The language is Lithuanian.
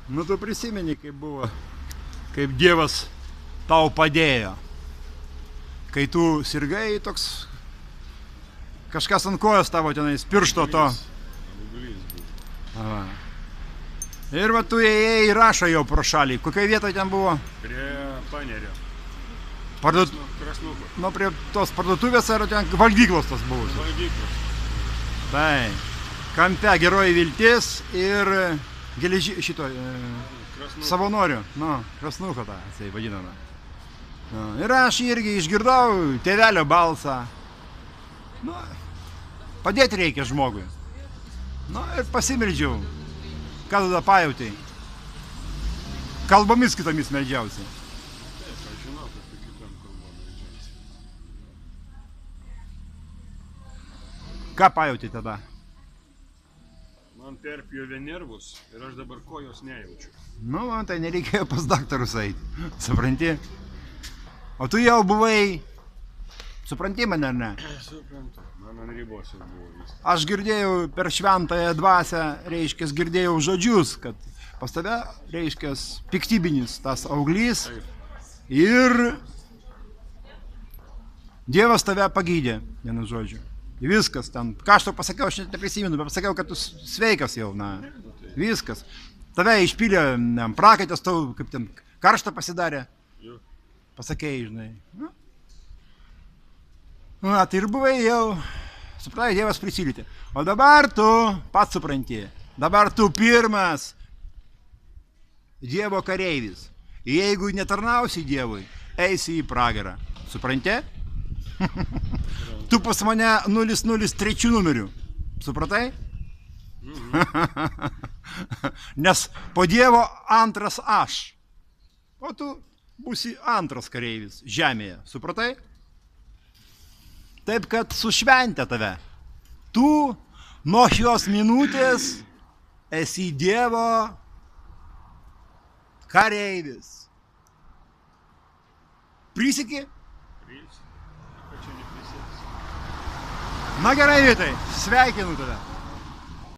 Nu, tu prisimeni, kaip buvo, kaip Dievas tau padėjo. Kai tu sirgai, toks kažkas ant kojos tavo tenais, piršto to. Va. Ir va tu ėjai į Rašą jau pro šalį. Kokiai vietoje ten buvo? Prie Panerio. Krasnuko. Nu, prie tos parduotuvės ar ten valgyklos tos buvo? Valgyklos. Tai, kampe Geroji viltis ir šito savanorių. Nu, Krasnuko tą, tai vadinama. Nu, ir aš irgi išgirdau tėvelio balsą. Nu, padėti reikia žmogui. Nu, ir pasimeldžiau. Ką tada pajautai? Kalbomis kitomis meldžiausi. Taip, aš žinau, kad tu kitom kalbom meldžiausi. Ką pajautai tada? Man perpjovė nervus ir aš dabar kojos nejaučiu. Nu, man tai nereikėjo pas daktarus eiti. Supranti? O tu jau buvai... Supranti mane, ar ne? Suprantu. Man ant ribos jau buvo viskas. Aš girdėjau per šventąją dvasią, reiškia, girdėjau žodžius, kad pas tave, reiškia, piktybinis tas auglys ir Dievas tave pagydė, vienu žodžiu. Viskas ten. Ką aš tau pasakiau, aš net neprisimenu, bet pasakiau, kad tu sveikas jau, na, viskas. Tave išpylė prakaitas, tau kaip ten karšta pasidarė. Pasakėjai, žinai. Na, tai ir buvai jau, supratai, Dievas prisilietė. O dabar tu pats supranti, dabar tu pirmas Dievo kareivis. Jeigu netarnausi Dievui, eisi į pragarą. Supranti? Tu pas mane 003 numeriu. Supratai? Nes po Dievo antras aš. O tu būsi antras kareivis žemėje. Supratai? Taip, kad sušventė tave. Tu nuo šios minutės esi Dievo kareivis. Prisiki? Prisiek. Kad čia neprisėsi. Na gerai, Vytai, sveikinu tave.